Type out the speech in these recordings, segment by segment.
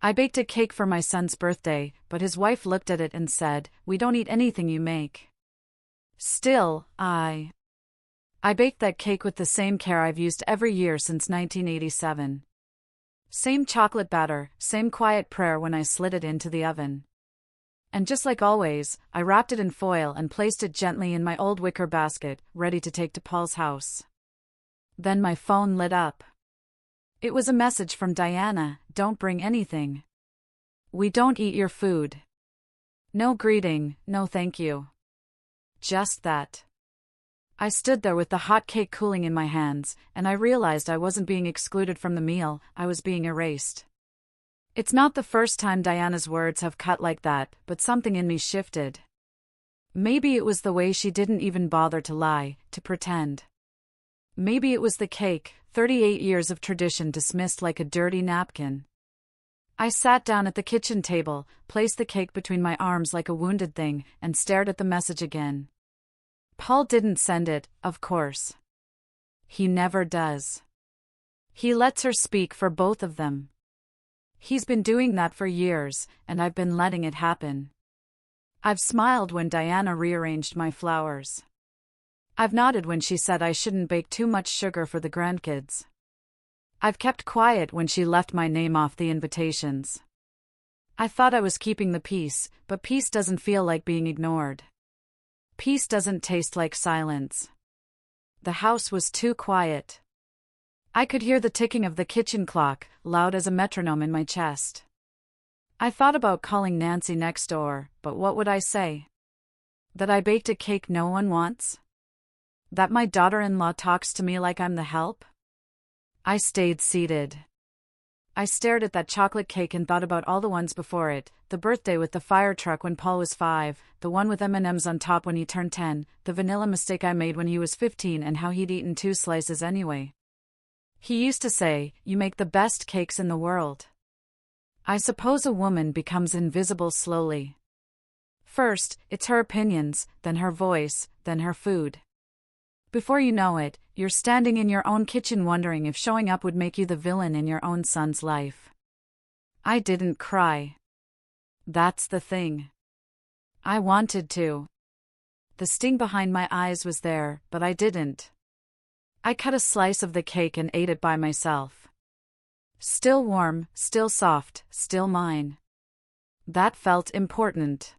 I baked a cake for my son's birthday, but his wife looked at it and said, "We don't eat anything you make." Still, I baked that cake with the same care I've used every year since 1987. Same chocolate batter, same quiet prayer when I slid it into the oven. And just like always, I wrapped it in foil and placed it gently in my old wicker basket, ready to take to Paul's house. Then my phone lit up. It was a message from Diana: "Don't bring anything. We don't eat your food." No greeting, no thank you. Just that. I stood there with the hot cake cooling in my hands, and I realized I wasn't being excluded from the meal, I was being erased. It's not the first time Diana's words have cut like that, but something in me shifted. Maybe it was the way she didn't even bother to lie, to pretend. Maybe it was the cake, 38 years of tradition dismissed like a dirty napkin. I sat down at the kitchen table, placed the cake between my arms like a wounded thing, and stared at the message again. Paul didn't send it, of course. He never does. He lets her speak for both of them. He's been doing that for years, and I've been letting it happen. I've smiled when Diana rearranged my flowers. I've nodded when she said I shouldn't bake too much sugar for the grandkids. I've kept quiet when she left my name off the invitations. I thought I was keeping the peace, but peace doesn't feel like being ignored. Peace doesn't taste like silence. The house was too quiet. I could hear the ticking of the kitchen clock, loud as a metronome in my chest. I thought about calling Nancy next door, but what would I say? That I baked a cake no one wants? That my daughter-in-law talks to me like I'm the help? I stayed seated. I stared at that chocolate cake and thought about all the ones before it: the birthday with the fire truck when Paul was 5, the one with M&Ms on top when he turned 10, the vanilla mistake I made when he was 15 and how he'd eaten 2 slices anyway. He used to say, "You make the best cakes in the world." I suppose a woman becomes invisible slowly. First, it's her opinions, then her voice, then her food. Before you know it, you're standing in your own kitchen wondering if showing up would make you the villain in your own son's life. I didn't cry. That's the thing. I wanted to. The sting behind my eyes was there, but I didn't. I cut a slice of the cake and ate it by myself. Still warm, still soft, still mine. That felt important.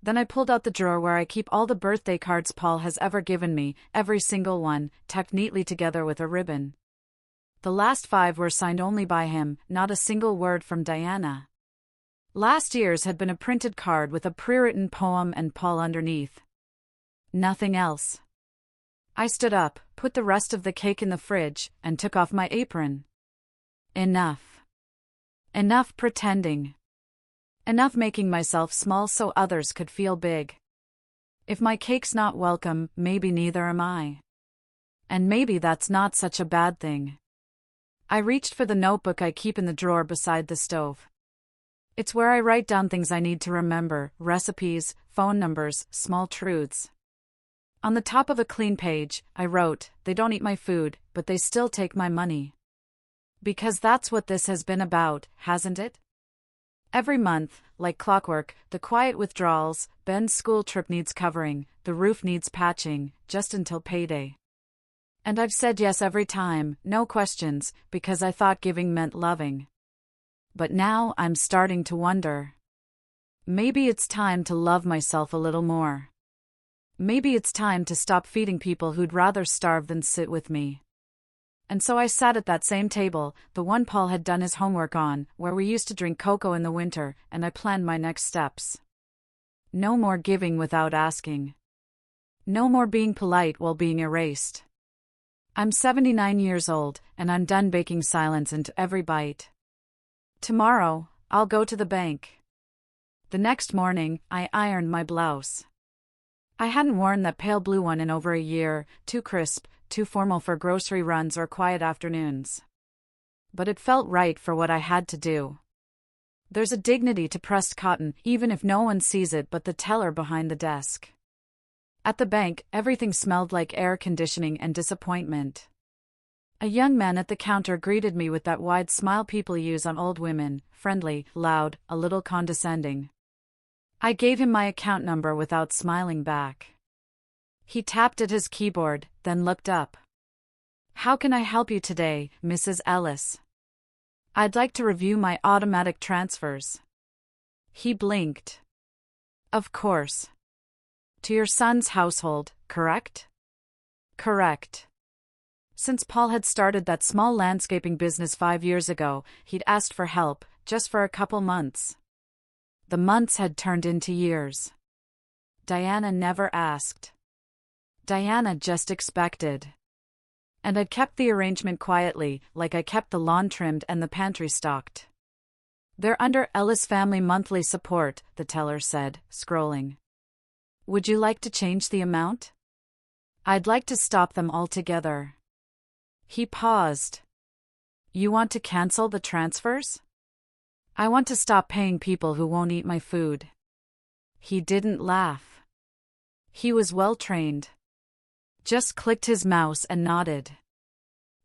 Then I pulled out the drawer where I keep all the birthday cards Paul has ever given me, every single one, tucked neatly together with a ribbon. The last 5 were signed only by him, not a single word from Diana. Last year's had been a printed card with a pre-written poem and Paul underneath. Nothing else. I stood up, put the rest of the cake in the fridge, and took off my apron. Enough. Enough pretending. Enough making myself small so others could feel big. If my cake's not welcome, maybe neither am I. And maybe that's not such a bad thing. I reached for the notebook I keep in the drawer beside the stove. It's where I write down things I need to remember: recipes, phone numbers, small truths. On the top of a clean page, I wrote, "They don't eat my food, but they still take my money." Because that's what this has been about, hasn't it? Every month, like clockwork, the quiet withdrawals: Ben's school trip needs covering, the roof needs patching, just until payday. And I've said yes every time, no questions, because I thought giving meant loving. But now I'm starting to wonder. Maybe it's time to love myself a little more. Maybe it's time to stop feeding people who'd rather starve than sit with me. And so I sat at that same table, the one Paul had done his homework on, where we used to drink cocoa in the winter, and I planned my next steps. No more giving without asking. No more being polite while being erased. I'm 79 years old, and I'm done baking silence into every bite. Tomorrow, I'll go to the bank. The next morning, I ironed my blouse. I hadn't worn that pale blue one in over a year, too crisp, too formal for grocery runs or quiet afternoons. But it felt right for what I had to do. There's a dignity to pressed cotton, even if no one sees it but the teller behind the desk. At the bank, everything smelled like air conditioning and disappointment. A young man at the counter greeted me with that wide smile people use on old women, friendly, loud, a little condescending. I gave him my account number without smiling back. He tapped at his keyboard, then looked up. "How can I help you today, Mrs. Ellis?" "I'd like to review my automatic transfers." He blinked. "Of course. To your son's household, correct?" "Correct." Since Paul had started that small landscaping business 5 years ago, he'd asked for help, just for a couple months. The months had turned into years. Diana never asked. Diana just expected. And I'd kept the arrangement quietly, like I kept the lawn trimmed and the pantry stocked. "They're under Ellis Family Monthly Support," the teller said, scrolling. "Would you like to change the amount?" "I'd like to stop them altogether." He paused. "You want to cancel the transfers?" "I want to stop paying people who won't eat my food." He didn't laugh. He was well trained. Just clicked his mouse and nodded.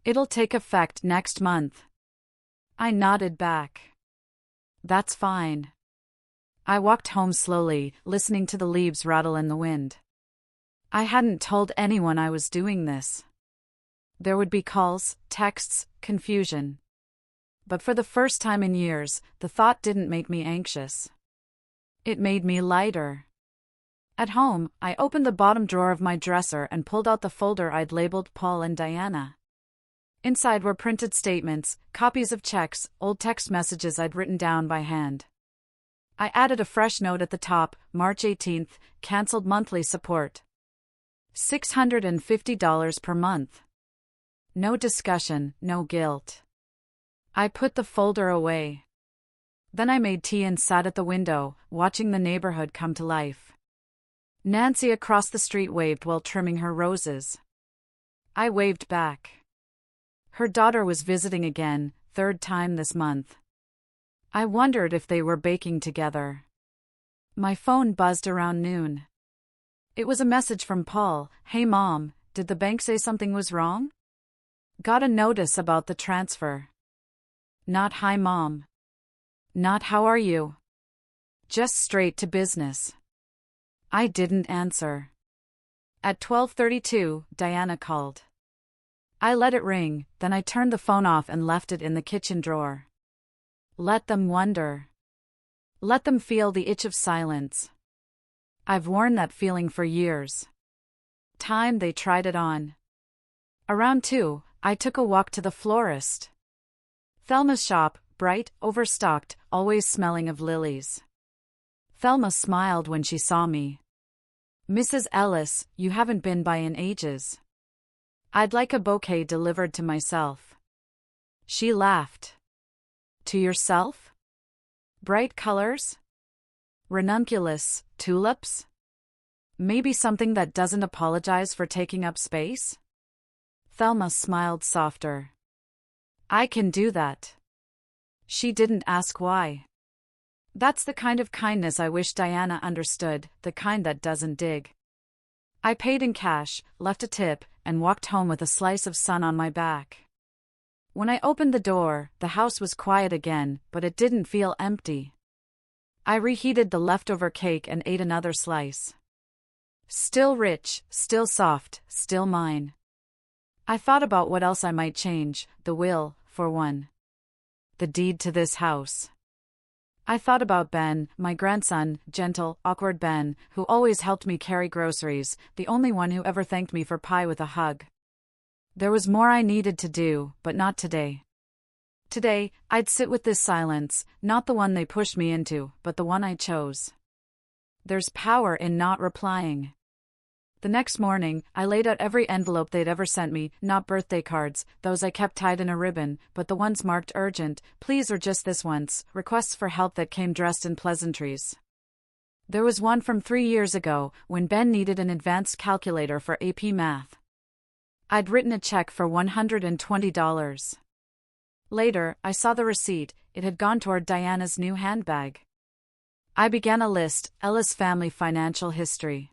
"It'll take effect next month." I nodded back. "That's fine." I walked home slowly, listening to the leaves rattle in the wind. I hadn't told anyone I was doing this. There would be calls, texts, confusion. But for the first time in years, the thought didn't make me anxious. It made me lighter. At home, I opened the bottom drawer of my dresser and pulled out the folder I'd labeled Paul and Diana. Inside were printed statements, copies of checks, old text messages I'd written down by hand. I added a fresh note at the top, March 18th, canceled monthly support. $650 per month. No discussion, no guilt. I put the folder away. Then I made tea and sat at the window, watching the neighborhood come to life. Nancy across the street waved while trimming her roses. I waved back. Her daughter was visiting again, 3rd time this month. I wondered if they were baking together. My phone buzzed around noon. It was a message from Paul. "Hey Mom, did the bank say something was wrong? Got a notice about the transfer." Not "Hi Mom." Not "How are you?" Just straight to business. I didn't answer. At 12:32, Diana called. I let it ring, then I turned the phone off and left it in the kitchen drawer. Let them wonder. Let them feel the itch of silence. I've worn that feeling for years. Time they tried it on. Around 2, I took a walk to the florist. Thelma's shop, bright, overstocked, always smelling of lilies. Thelma smiled when she saw me. "Mrs. Ellis, you haven't been by in ages. I'd like a bouquet delivered to myself." She laughed. "To yourself? Bright colors? Ranunculus, tulips? Maybe something that doesn't apologize for taking up space?" Thelma smiled softer. "I can do that." She didn't ask why. That's the kind of kindness I wish Diana understood, the kind that doesn't dig. I paid in cash, left a tip, and walked home with a slice of sun on my back. When I opened the door, the house was quiet again, but it didn't feel empty. I reheated the leftover cake and ate another slice. Still rich, still soft, still mine. I thought about what else I might change, the will, for one. The deed to this house. I thought about Ben, my grandson, gentle, awkward Ben, who always helped me carry groceries, the only one who ever thanked me for pie with a hug. There was more I needed to do, but not today. Today, I'd sit with this silence, not the one they pushed me into, but the one I chose. There's power in not replying. The next morning, I laid out every envelope they'd ever sent me, not birthday cards, those I kept tied in a ribbon, but the ones marked urgent, please or just this once, requests for help that came dressed in pleasantries. There was one from 3 years ago, when Ben needed an advanced calculator for AP math. I'd written a check for $120. Later, I saw the receipt. It had gone toward Diana's new handbag. I began a list, Ellis Family Financial History.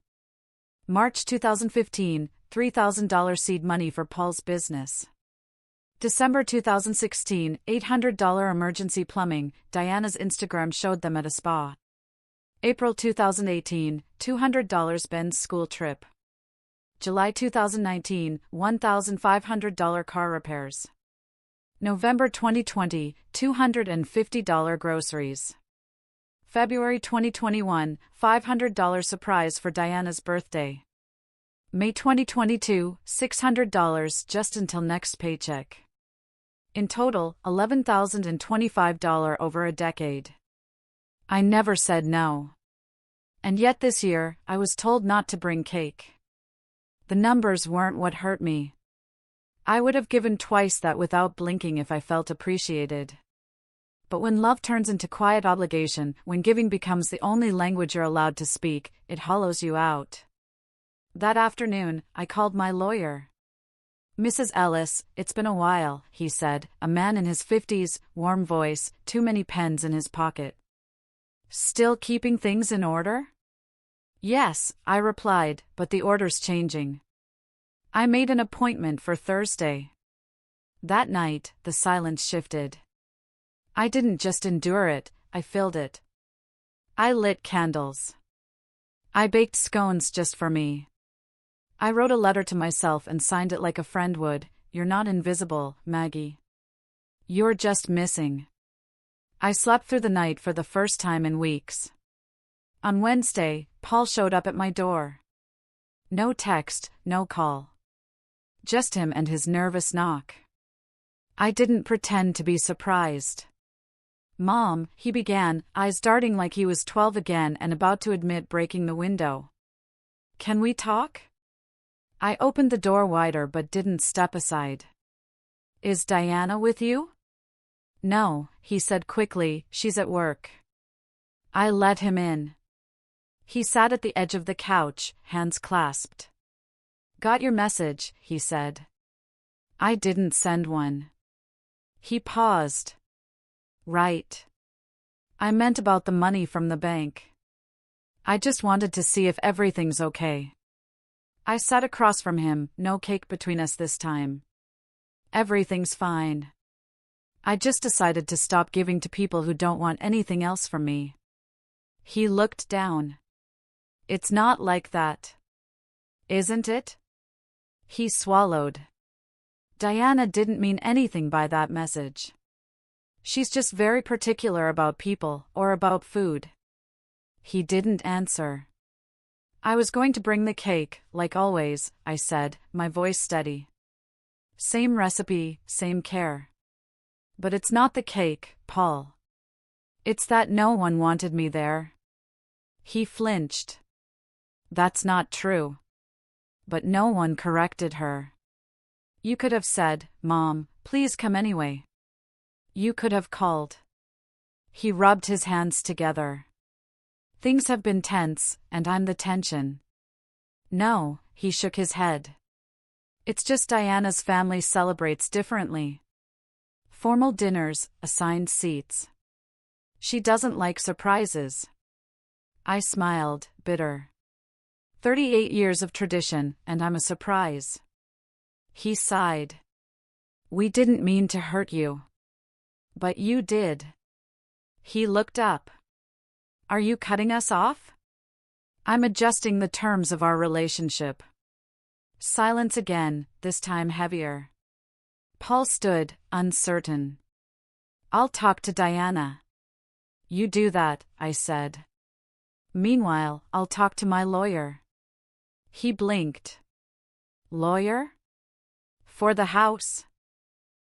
March 2015, $3,000 seed money for Paul's business. December 2016, $800 emergency plumbing. Diana's Instagram showed them at a spa. April 2018, $200 Ben's school trip. July 2019, $1,500 car repairs. November 2020, $250 groceries. February 2021, $500 surprise for Diana's birthday. May 2022, $600 just until next paycheck. In total, $11,025 over a decade. I never said no. And yet this year, I was told not to bring cake. The numbers weren't what hurt me. I would have given twice that without blinking if I felt appreciated. But when love turns into quiet obligation, when giving becomes the only language you're allowed to speak, it hollows you out. That afternoon, I called my lawyer. Mrs. Ellis, it's been a while, he said, a man in his 50s, warm voice, too many pens in his pocket. Still keeping things in order? Yes, I replied, but the order's changing. I made an appointment for Thursday. That night, the silence shifted. I didn't just endure it, I filled it. I lit candles. I baked scones just for me. I wrote a letter to myself and signed it like a friend would. You're not invisible, Maggie. You're just missing. I slept through the night for the first time in weeks. On Wednesday, Paul showed up at my door. No text, no call. Just him and his nervous knock. I didn't pretend to be surprised. Mom, he began, eyes darting like he was 12 again and about to admit breaking the window. Can we talk? I opened the door wider but didn't step aside. Is Diana with you? No, he said quickly, she's at work. I let him in. He sat at the edge of the couch, hands clasped. Got your message, he said. I didn't send one. He paused. Right. I meant about the money from the bank. I just wanted to see if everything's okay. I sat across from him, no cake between us this time. Everything's fine. I just decided to stop giving to people who don't want anything else from me. He looked down. It's not like that. Isn't it? He swallowed. Diana didn't mean anything by that message. She's just very particular about people, or about food. He didn't answer. I was going to bring the cake, like always, I said, my voice steady. Same recipe, same care. But it's not the cake, Paul. It's that no one wanted me there. He flinched. That's not true. But no one corrected her. You could have said, Mom, please come anyway. You could have called. He rubbed his hands together. Things have been tense, and I'm the tension. No, he shook his head. It's just Diana's family celebrates differently. Formal dinners, assigned seats. She doesn't like surprises. I smiled, bitter. 38 years of tradition, and I'm a surprise. He sighed. We didn't mean to hurt you. But you did. He looked up. Are you cutting us off? I'm adjusting the terms of our relationship. Silence again, this time heavier. Paul stood, uncertain. I'll talk to Diana. You do that, I said. Meanwhile, I'll talk to my lawyer. He blinked. Lawyer? For the house?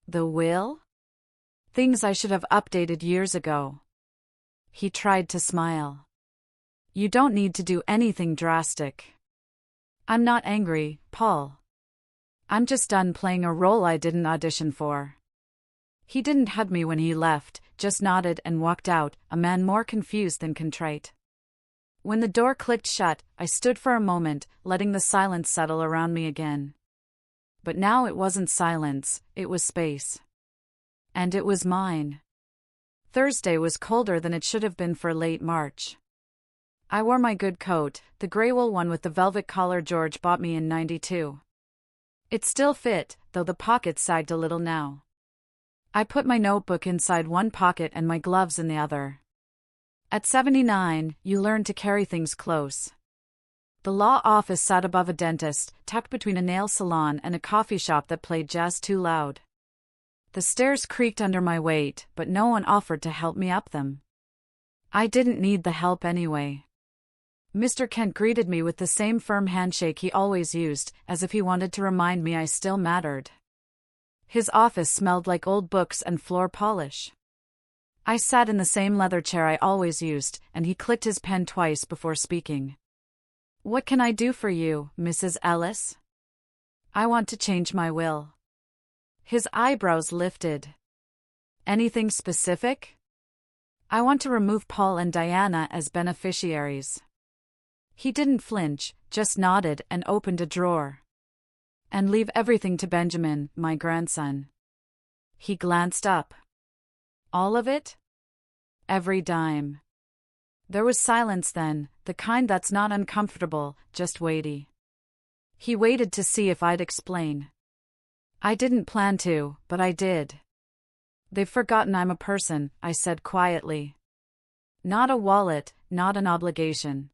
The will? Things I should have updated years ago. He tried to smile. You don't need to do anything drastic. I'm not angry, Paul. I'm just done playing a role I didn't audition for. He didn't hug me when he left, just nodded and walked out, a man more confused than contrite. When the door clicked shut, I stood for a moment, letting the silence settle around me again. But now it wasn't silence, it was space. And it was mine. Thursday was colder than it should have been for late March. I wore my good coat, the gray wool one with the velvet collar George bought me in '92. It still fit, though the pockets sagged a little now. I put my notebook inside one pocket and my gloves in the other. At 79, you learn to carry things close. The law office sat above a dentist, tucked between a nail salon and a coffee shop that played jazz too loud. The stairs creaked under my weight, but no one offered to help me up them. I didn't need the help anyway. Mr. Kent greeted me with the same firm handshake he always used, as if he wanted to remind me I still mattered. His office smelled like old books and floor polish. I sat in the same leather chair I always used, and he clicked his pen twice before speaking. "What can I do for you, Mrs. Ellis?" "I want to change my will." His eyebrows lifted. "Anything specific?" "I want to remove Paul and Diana as beneficiaries." He didn't flinch, just nodded and opened a drawer. "And leave everything to Benjamin, my grandson." He glanced up. "All of it?" "Every dime." There was silence then, the kind that's not uncomfortable, just weighty. He waited to see if I'd explain. I didn't plan to, but I did. "They've forgotten I'm a person," I said quietly. "Not a wallet, not an obligation.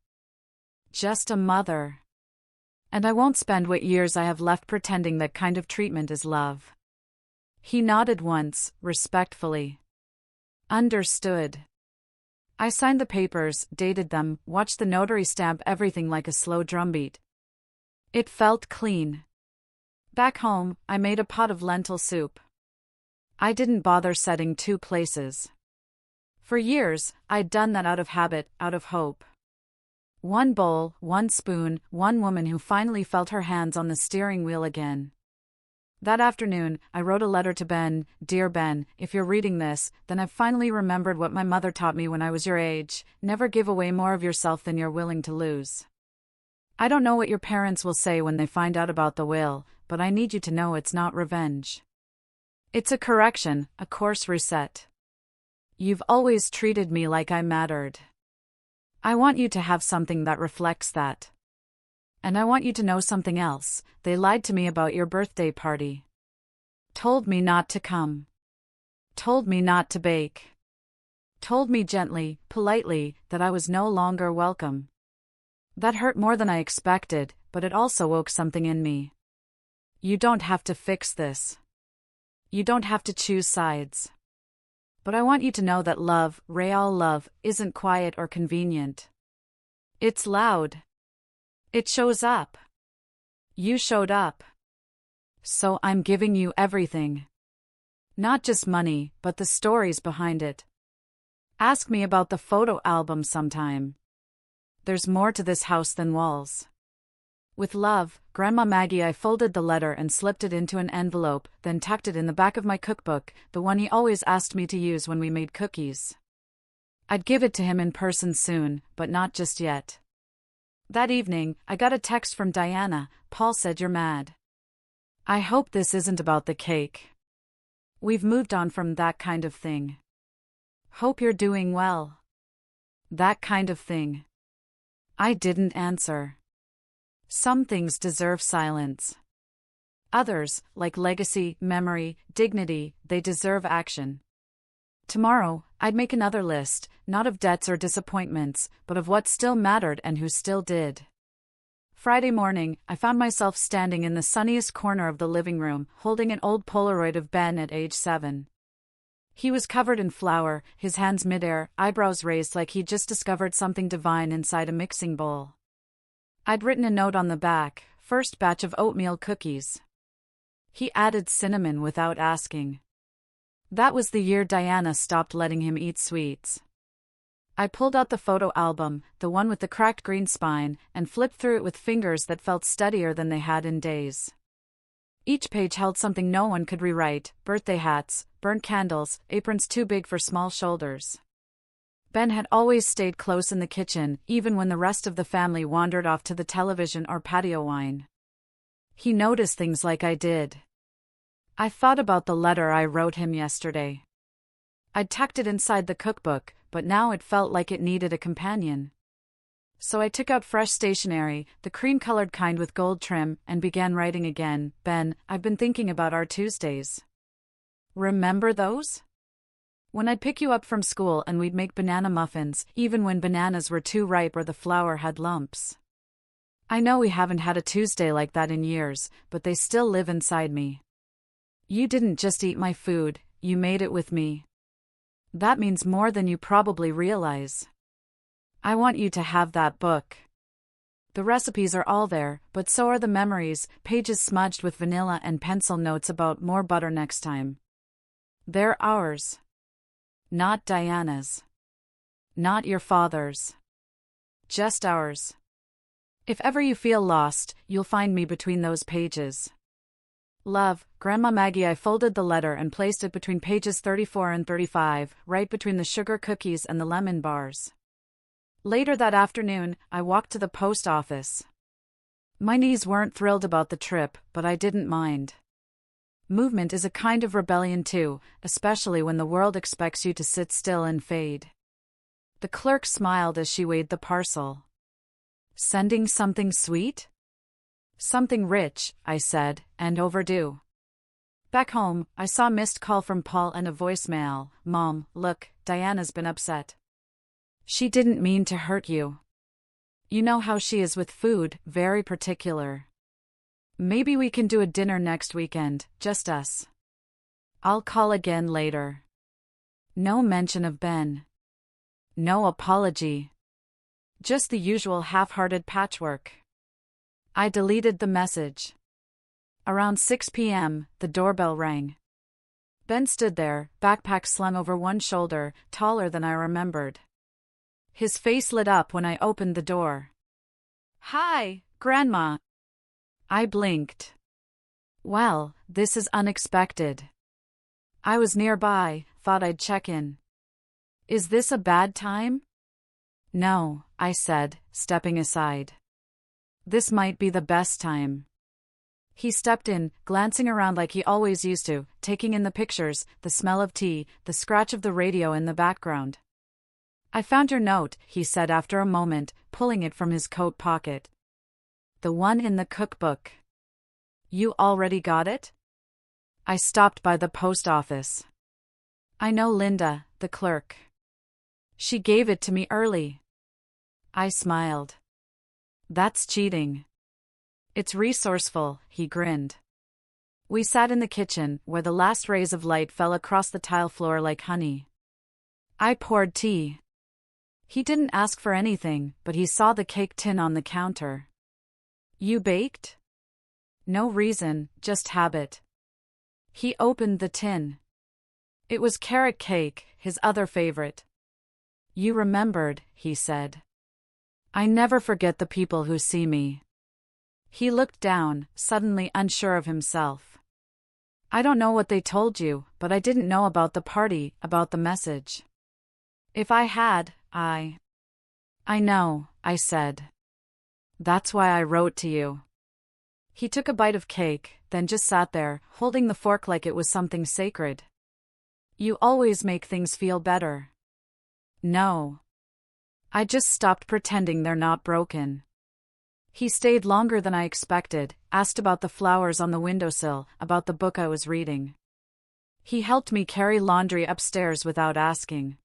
Just a mother. And I won't spend what years I have left pretending that kind of treatment is love." He nodded once, respectfully. "Understood." I signed the papers, dated them, watched the notary stamp everything like a slow drumbeat. It felt clean. Back home, I made a pot of lentil soup. I didn't bother setting 2 places. For years, I'd done that out of habit, out of hope. 1 bowl, 1 spoon, 1 woman who finally felt her hands on the steering wheel again. That afternoon, I wrote a letter to Ben. "Dear Ben, if you're reading this, then I've finally remembered what my mother taught me when I was your age: never give away more of yourself than you're willing to lose. I don't know what your parents will say when they find out about the will, but I need you to know it's not revenge. It's a correction, a course reset. You've always treated me like I mattered. I want you to have something that reflects that. And I want you to know something else: they lied to me about your birthday party. Told me not to come. Told me not to bake. Told me gently, politely, that I was no longer welcome. That hurt more than I expected, but it also woke something in me. You don't have to fix this. You don't have to choose sides. But I want you to know that love, real love, isn't quiet or convenient. It's loud. It shows up. You showed up. So I'm giving you everything. Not just money, but the stories behind it. Ask me about the photo album sometime. There's more to this house than walls. With love, Grandma Maggie." I folded the letter and slipped it into an envelope, then tucked it in the back of my cookbook, the one he always asked me to use when we made cookies. I'd give it to him in person soon, but not just yet. That evening, I got a text from Diana. "Paul said you're mad. I hope this isn't about the cake. We've moved on from that kind of thing. Hope you're doing well." That kind of thing. I didn't answer. Some things deserve silence. Others, like legacy, memory, dignity, they deserve action. Tomorrow, I'd make another list, not of debts or disappointments, but of what still mattered and who still did. Friday morning, I found myself standing in the sunniest corner of the living room, holding an old Polaroid of Ben at age 7. He was covered in flour, his hands midair, eyebrows raised like he'd just discovered something divine inside a mixing bowl. I'd written a note on the back: "First batch of oatmeal cookies." He added cinnamon without asking. That was the year Diana stopped letting him eat sweets. I pulled out the photo album, the one with the cracked green spine, and flipped through it with fingers that felt steadier than they had in days. Each page held something no one could rewrite: birthday hats, burnt candles, aprons too big for small shoulders. Ben had always stayed close in the kitchen, even when the rest of the family wandered off to the television or patio wine. He noticed things like I did. I thought about the letter I wrote him yesterday. I'd tucked it inside the cookbook, but now it felt like it needed a companion. So I took out fresh stationery, the cream-colored kind with gold trim, and began writing again. Ben, I've been thinking about our Tuesdays. Remember those? When I'd pick you up from school and we'd make banana muffins, even when bananas were too ripe or the flour had lumps. I know we haven't had a Tuesday like that in years, but they still live inside me. You didn't just eat my food, you made it with me. That means more than you probably realize. I want you to have that book. The recipes are all there, but so are the memories, pages smudged with vanilla and pencil notes about more butter next time. They're ours. Not Diana's. Not your father's. Just ours. If ever you feel lost, you'll find me between those pages. Love, Grandma Maggie. I folded the letter and placed it between pages 34 and 35, right between the sugar cookies and the lemon bars. Later that afternoon, I walked to the post office. My knees weren't thrilled about the trip, but I didn't mind. Movement is a kind of rebellion too, especially when the world expects you to sit still and fade. The clerk smiled as she weighed the parcel. Sending something sweet? Something rich, I said, and overdue. Back home, I saw a missed call from Paul and a voicemail. Mom, look, Diana's been upset. She didn't mean to hurt you. You know how she is with food, very particular. Maybe we can do a dinner next weekend, just us. I'll call again later. No mention of Ben. No apology. Just the usual half-hearted patchwork. I deleted the message. Around 6 p.m., the doorbell rang. Ben stood there, backpack slung over one shoulder, taller than I remembered. His face lit up when I opened the door. Hi, Grandma. I blinked. Well, this is unexpected. I was nearby, thought I'd check in. Is this a bad time? No, I said, stepping aside. This might be the best time. He stepped in, glancing around like he always used to, taking in the pictures, the smell of tea, the scratch of the radio in the background. I found your note, he said after a moment, pulling it from his coat pocket. The one in the cookbook. You already got it? I stopped by the post office. I know Linda, the clerk. She gave it to me early. I smiled. That's cheating. It's resourceful, he grinned. We sat in the kitchen, where the last rays of light fell across the tile floor like honey. I poured tea. He didn't ask for anything, but he saw the cake tin on the counter. You baked? No reason, just habit. He opened the tin. It was carrot cake, his other favorite. You remembered, he said. I never forget the people who see me. He looked down, suddenly unsure of himself. I don't know what they told you, but I didn't know about the party, about the message. If I had, I know, I said. That's why I wrote to you. He took a bite of cake, then just sat there, holding the fork like it was something sacred. You always make things feel better. No. I just stopped pretending they're not broken. He stayed longer than I expected, asked about the flowers on the windowsill, about the book I was reading. He helped me carry laundry upstairs without asking.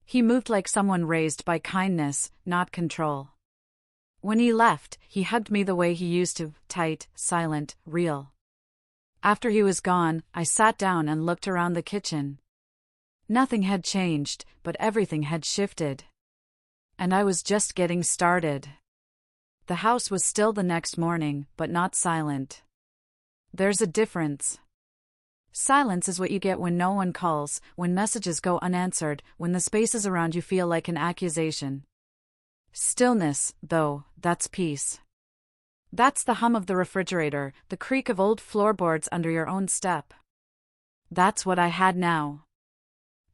He moved like someone raised by kindness, not control. When he left, he hugged me the way he used to, tight, silent, real. After he was gone, I sat down and looked around the kitchen. Nothing had changed, but everything had shifted. And I was just getting started. The house was still the next morning, but not silent. There's a difference. Silence is what you get when no one calls, when messages go unanswered, when the spaces around you feel like an accusation. Stillness, though, that's peace. That's the hum of the refrigerator, the creak of old floorboards under your own step. That's what I had now.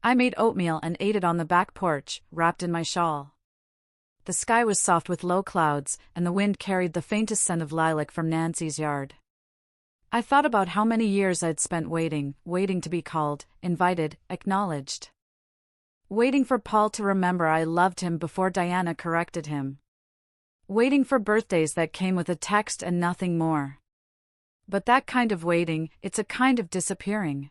I made oatmeal and ate it on the back porch, wrapped in my shawl. The sky was soft with low clouds, and the wind carried the faintest scent of lilac from Nancy's yard. I thought about how many years I'd spent waiting to be called, invited, acknowledged. Waiting for Paul to remember I loved him before Diana corrected him. Waiting for birthdays that came with a text and nothing more. But that kind of waiting, it's a kind of disappearing.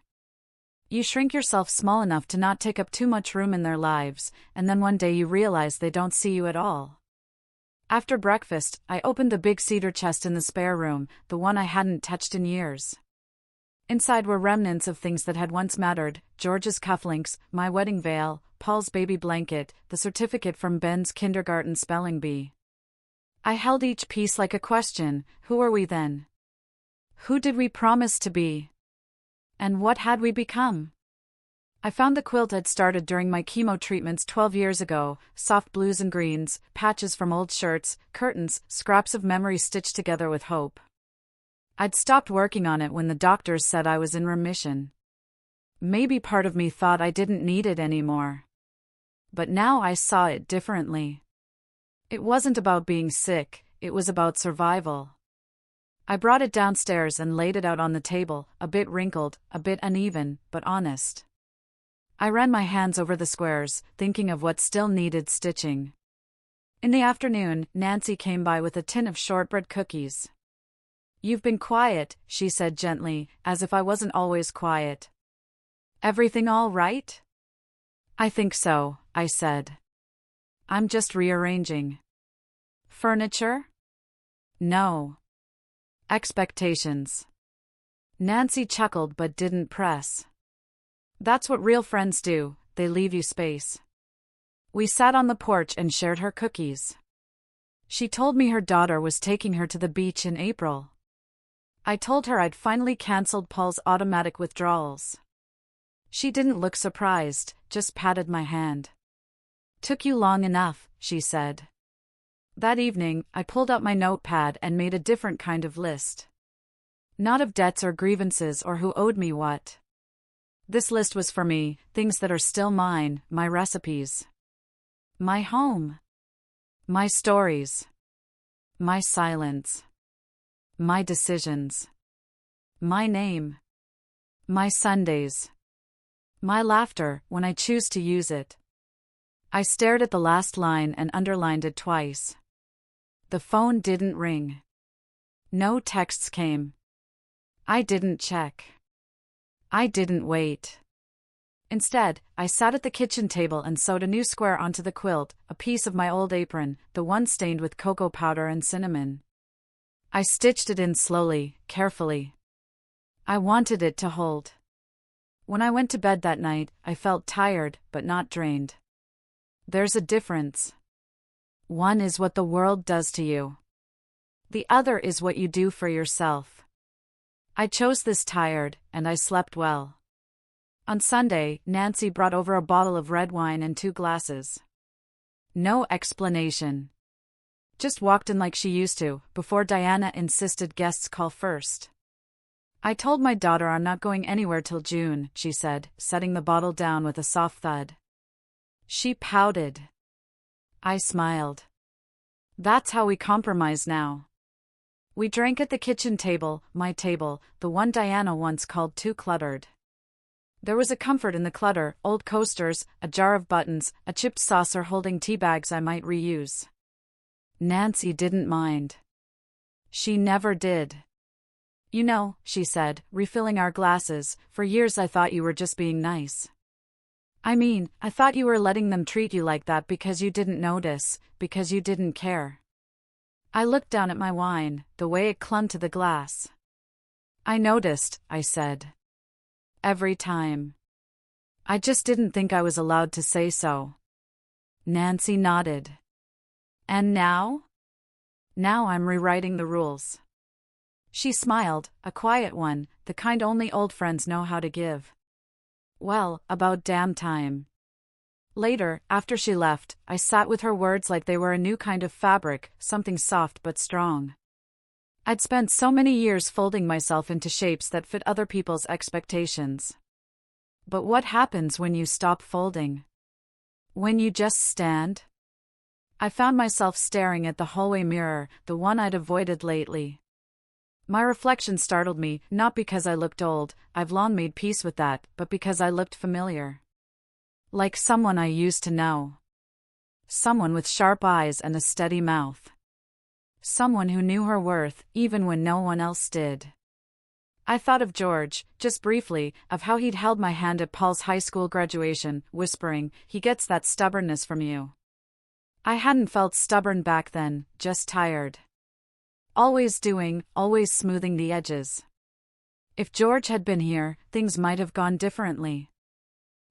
You shrink yourself small enough to not take up too much room in their lives, and then one day you realize they don't see you at all. After breakfast, I opened the big cedar chest in the spare room, the one I hadn't touched in years. Inside were remnants of things that had once mattered: George's cufflinks, my wedding veil, Paul's baby blanket, the certificate from Ben's kindergarten spelling bee. I held each piece like a question: who were we then? Who did we promise to be? And what had we become? I found the quilt I'd started during my chemo treatments 12 years ago: soft blues and greens, patches from old shirts, curtains, scraps of memory stitched together with hope. I'd stopped working on it when the doctors said I was in remission. Maybe part of me thought I didn't need it anymore. But now I saw it differently. It wasn't about being sick, it was about survival. I brought it downstairs and laid it out on the table, a bit wrinkled, a bit uneven, but honest. I ran my hands over the squares, thinking of what still needed stitching. In the afternoon, Nancy came by with a tin of shortbread cookies. "You've been quiet," she said gently, as if I wasn't always quiet. "Everything all right?" "I think so," I said. "I'm just rearranging." "Furniture?" "No." "Expectations." Nancy chuckled but didn't press. "That's what real friends do, they leave you space." We sat on the porch and shared her cookies. She told me her daughter was taking her to the beach in April. I told her I'd finally canceled Paul's automatic withdrawals. She didn't look surprised, just patted my hand. "Took you long enough," she said. That evening, I pulled out my notepad and made a different kind of list. Not of debts or grievances or who owed me what. This list was for me, things that are still mine, my recipes. My home. My stories. My silence. My decisions. My name. My Sundays. My laughter, when I choose to use it. I stared at the last line and underlined it twice. The phone didn't ring. No texts came. I didn't check. I didn't wait. Instead, I sat at the kitchen table and sewed a new square onto the quilt, a piece of my old apron, the one stained with cocoa powder and cinnamon. I stitched it in slowly, carefully. I wanted it to hold. When I went to bed that night, I felt tired, but not drained. There's a difference. One is what the world does to you. The other is what you do for yourself. I chose this tired, and I slept well. On Sunday, Nancy brought over a bottle of red wine and 2 glasses. No explanation. Just walked in like she used to, before Diana insisted guests call first. "I told my daughter I'm not going anywhere till June," she said, setting the bottle down with a soft thud. She pouted. I smiled. "That's how we compromise now." We drank at the kitchen table, my table, the one Diana once called too cluttered. There was a comfort in the clutter: old coasters, a jar of buttons, a chipped saucer holding tea bags I might reuse. Nancy didn't mind. She never did. "You know," she said, refilling our glasses, "for years I thought you were just being nice. I mean, I thought you were letting them treat you like that because you didn't notice, because you didn't care." I looked down at my wine, the way it clung to the glass. "I noticed," I said. "Every time. I just didn't think I was allowed to say so." Nancy nodded. "And now?" "Now I'm rewriting the rules." She smiled, a quiet one, the kind only old friends know how to give. "Well, about damn time." Later, after she left, I sat with her words like they were a new kind of fabric, something soft but strong. I'd spent so many years folding myself into shapes that fit other people's expectations. But what happens when you stop folding? When you just stand? I found myself staring at the hallway mirror, the one I'd avoided lately. My reflection startled me, not because I looked old, I've long made peace with that, but because I looked familiar. Like someone I used to know. Someone with sharp eyes and a steady mouth. someone who knew her worth, even when no one else did. I thought of George, just briefly, of how he'd held my hand at Paul's high school graduation, whispering, "He gets that stubbornness from you." I hadn't felt stubborn back then, just tired. Always doing, always smoothing the edges. If George had been here, things might have gone differently.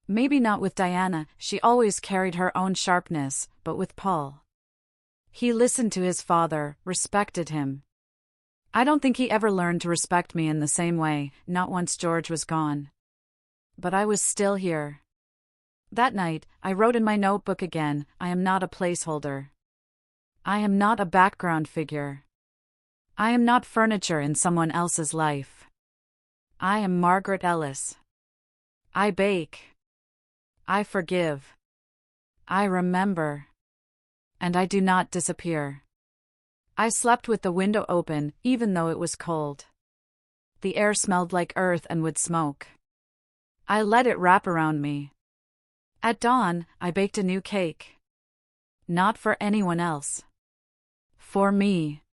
Maybe not with Diana, she always carried her own sharpness, but with Paul. He listened to his father, respected him. I don't think he ever learned to respect me in the same way, not once George was gone. But I was still here. That night, I wrote in my notebook again, "I am not a placeholder. I am not a background figure. I am not furniture in someone else's life. I am Margaret Ellis. I bake. I forgive. I remember. And I do not disappear." I slept with the window open, even though it was cold. The air smelled like earth and wood smoke. I let it wrap around me. At dawn, I baked a new cake. Not for anyone else. For me.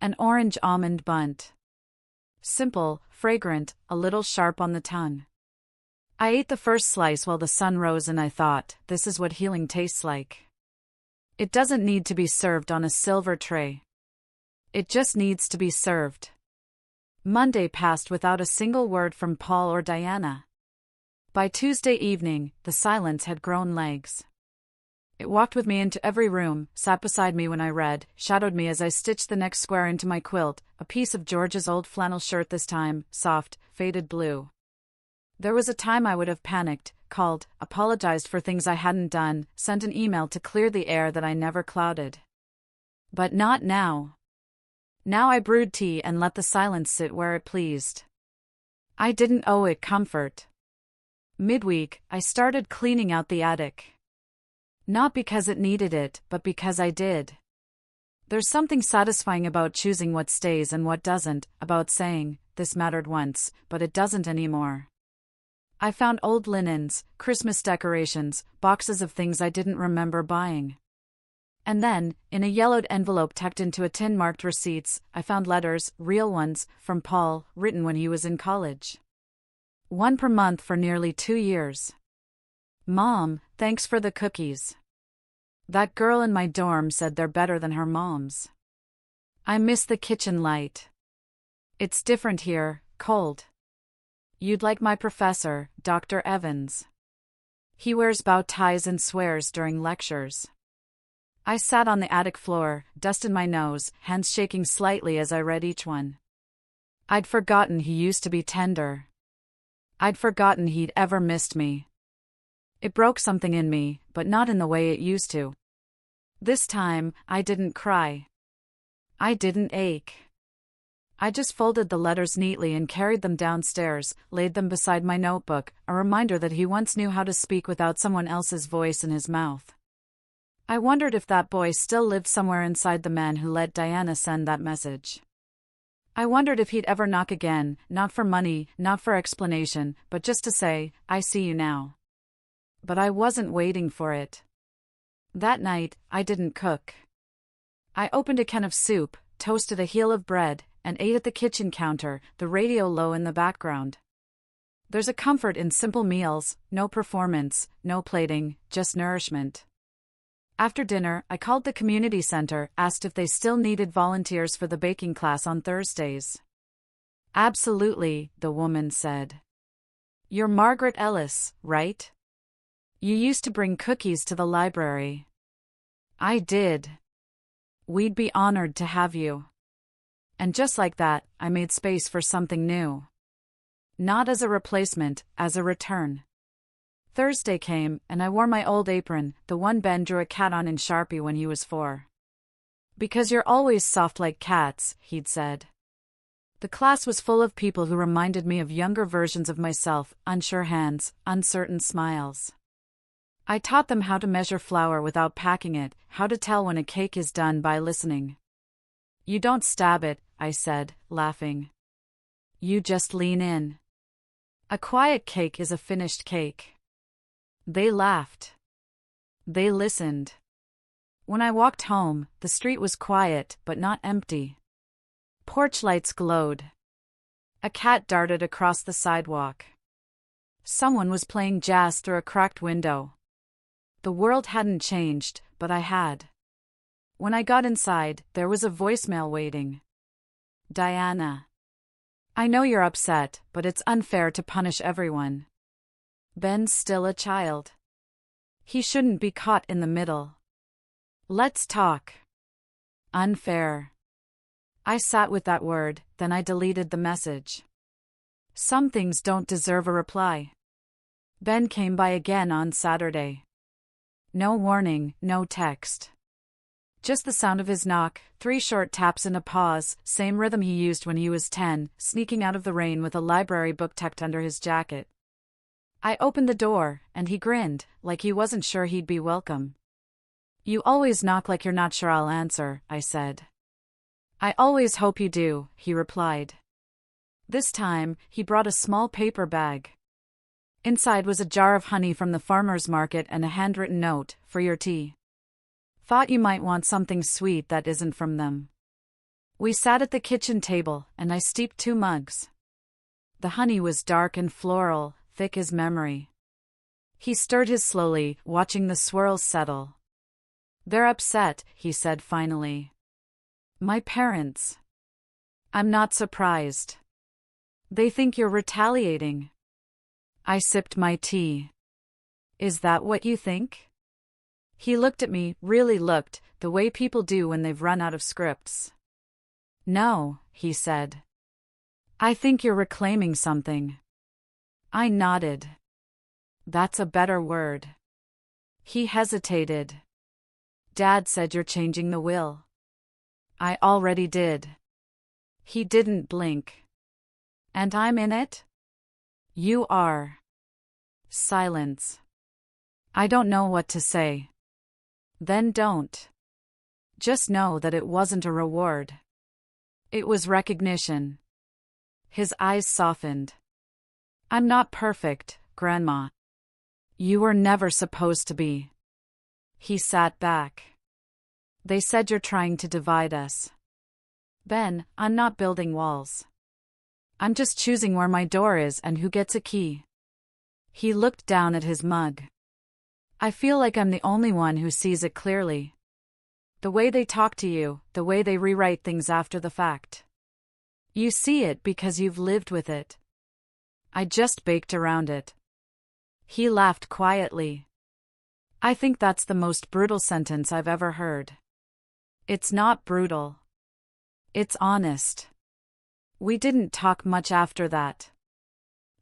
An orange almond bundt. Simple, fragrant, a little sharp on the tongue. I ate the first slice while the sun rose and I thought, this is what healing tastes like. It doesn't need to be served on a silver tray. It just needs to be served. Monday passed without a single word from Paul or Diana. By Tuesday evening, the silence had grown legs. It walked with me into every room, sat beside me when I read, shadowed me as I stitched the next square into my quilt, a piece of George's old flannel shirt this time, soft, faded blue. There was a time I would have panicked, called, apologized for things I hadn't done, sent an email to clear the air that I never clouded. But not now. Now I brewed tea and let the silence sit where it pleased. I didn't owe it comfort. Midweek, I started cleaning out the attic. Not because it needed it, but because I did. There's something satisfying about choosing what stays and what doesn't, about saying, this mattered once, but it doesn't anymore. I found old linens, Christmas decorations, boxes of things I didn't remember buying. And then, in a yellowed envelope tucked into a tin marked receipts, I found letters, real ones, from Paul, written when he was in college. One per month for nearly 2 years. "Mom, thanks for the cookies. That girl in my dorm said they're better than her mom's. I miss the kitchen light. It's different here, cold. You'd like my professor, Dr. Evans. He wears bow ties and swears during lectures." I sat on the attic floor, dust in my nose, hands shaking slightly as I read each one. I'd forgotten he used to be tender. I'd forgotten he'd ever missed me. It broke something in me, but not in the way it used to. This time, I didn't cry. I didn't ache. I just folded the letters neatly and carried them downstairs, laid them beside my notebook, a reminder that he once knew how to speak without someone else's voice in his mouth. I wondered if that boy still lived somewhere inside the man who let Diana send that message. I wondered if he'd ever knock again, not for money, not for explanation, but just to say, "I see you now." But I wasn't waiting for it. That night, I didn't cook. I opened a can of soup, toasted a heel of bread, and ate at the kitchen counter, the radio low in the background. There's a comfort in simple meals, no performance, no plating, just nourishment. After dinner, I called the community center, asked if they still needed volunteers for the baking class on Thursdays. "Absolutely," the woman said. "You're Margaret Ellis, right? You used to bring cookies to the library." "I did. We'd be honored to have you." And just like that, I made space for something new. Not as a replacement, as a return. Thursday came, and I wore my old apron, the one Ben drew a cat on in Sharpie when he was 4. "Because you're always soft like cats," he'd said. The class was full of people who reminded me of younger versions of myself, unsure hands, uncertain smiles. I taught them how to measure flour without packing it, how to tell when a cake is done by listening. "You don't stab it," I said, laughing. "You just lean in. A quiet cake is a finished cake." They laughed. They listened. When I walked home, the street was quiet but not empty. Porch lights glowed. A cat darted across the sidewalk. Someone was playing jazz through a cracked window. The world hadn't changed, but I had. When I got inside, there was a voicemail waiting. Diana. I know you're upset, but it's unfair to punish everyone. Ben's still a child. He shouldn't be caught in the middle. Let's talk. Unfair. I sat with that word, then I deleted the message. Some things don't deserve a reply. Ben came by again on Saturday. No warning, no text. Just the sound of his knock, 3 short taps and a pause, same rhythm he used when he was 10, sneaking out of the rain with a library book tucked under his jacket. I opened the door, and he grinned, like he wasn't sure he'd be welcome. You always knock like you're not sure I'll answer, I said. I always hope you do, he replied. This time, he brought a small paper bag. Inside was a jar of honey from the farmer's market and a handwritten note, for your tea. Thought you might want something sweet that isn't from them. We sat at the kitchen table, and I steeped 2 mugs. The honey was dark and floral, thick as memory. He stirred his slowly, watching the swirls settle. They're upset, he said finally. My parents. I'm not surprised. They think you're retaliating. I sipped my tea. Is that what you think? He looked at me, really looked, the way people do when they've run out of scripts. No, he said. I think you're reclaiming something. I nodded. That's a better word. He hesitated. Dad said you're changing the will. I already did. He didn't blink. And I'm in it? You are. Silence. I don't know what to say. Then don't. Just know that it wasn't a reward. It was recognition. His eyes softened. I'm not perfect, Grandma. You were never supposed to be. He sat back. They said you're trying to divide us. Ben, I'm not building walls. I'm just choosing where my door is and who gets a key. He looked down at his mug. I feel like I'm the only one who sees it clearly. The way they talk to you, the way they rewrite things after the fact. You see it because you've lived with it. I just baked around it. He laughed quietly. I think that's the most brutal sentence I've ever heard. It's not brutal. It's honest. We didn't talk much after that.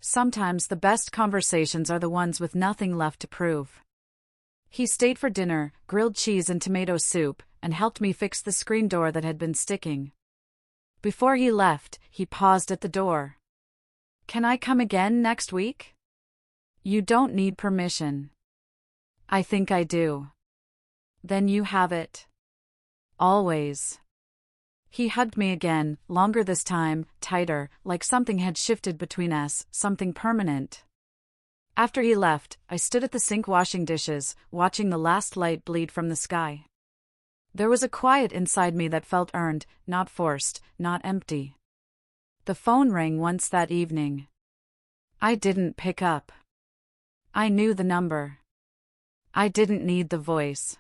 Sometimes the best conversations are the ones with nothing left to prove. He stayed for dinner, grilled cheese and tomato soup, and helped me fix the screen door that had been sticking. Before he left, he paused at the door. Can I come again next week? You don't need permission. I think I do. Then you have it. Always. He hugged me again, longer this time, tighter, like something had shifted between us, something permanent. After he left, I stood at the sink washing dishes, watching the last light bleed from the sky. There was a quiet inside me that felt earned, not forced, not empty. The phone rang once that evening. I didn't pick up. I knew the number. I didn't need the voice.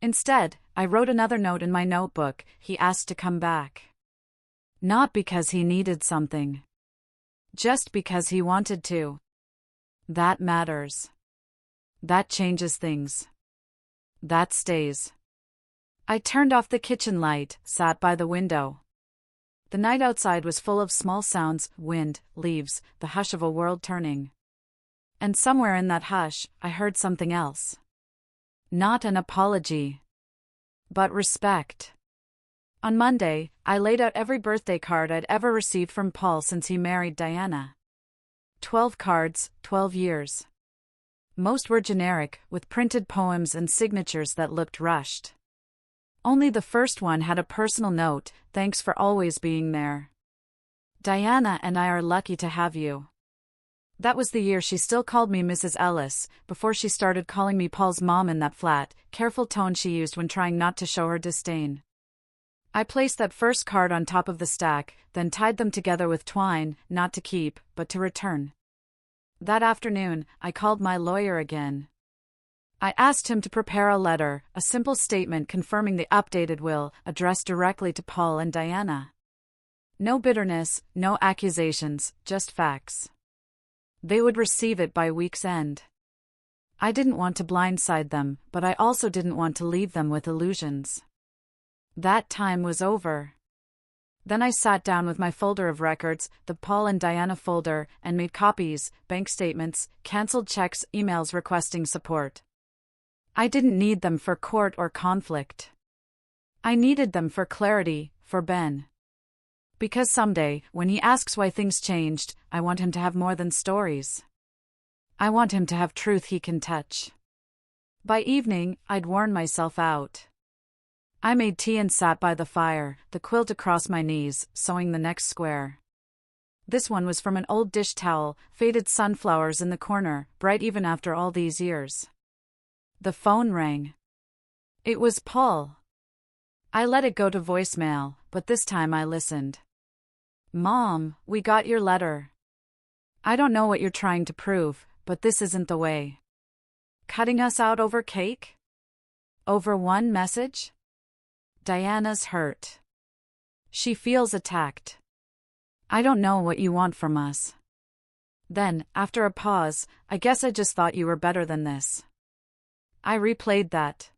Instead, I wrote another note in my notebook. He asked to come back. Not because he needed something. Just because he wanted to. That matters. That changes things. That stays. I turned off the kitchen light, sat by the window. The night outside was full of small sounds, wind, leaves, the hush of a world turning. And somewhere in that hush, I heard something else. Not an apology. But respect. On Monday, I laid out every birthday card I'd ever received from Paul since he married Diana. 12 cards, 12 years. Most were generic, with printed poems and signatures that looked rushed. Only the first one had a personal note, thanks for always being there. Diana and I are lucky to have you. That was the year she still called me Mrs. Ellis, before she started calling me Paul's mom in that flat, careful tone she used when trying not to show her disdain. I placed that first card on top of the stack, then tied them together with twine, not to keep, but to return. That afternoon, I called my lawyer again. I asked him to prepare a letter, a simple statement confirming the updated will, addressed directly to Paul and Diana. No bitterness, no accusations, just facts. They would receive it by week's end. I didn't want to blindside them, but I also didn't want to leave them with illusions. That time was over. Then I sat down with my folder of records, the Paul and Diana folder, and made copies, bank statements, canceled checks, emails requesting support. I didn't need them for court or conflict. I needed them for clarity, for Ben. Because someday, when he asks why things changed, I want him to have more than stories. I want him to have truth he can touch. By evening, I'd worn myself out. I made tea and sat by the fire, the quilt across my knees, sewing the next square. This one was from an old dish towel, faded sunflowers in the corner, bright even after all these years. The phone rang. It was Paul. I let it go to voicemail, but this time I listened. Mom, we got your letter. I don't know what you're trying to prove, but this isn't the way. Cutting us out over cake? Over one message? Diana's hurt. She feels attacked. I don't know what you want from us. Then, after a pause, I guess I just thought you were better than this. I replayed that.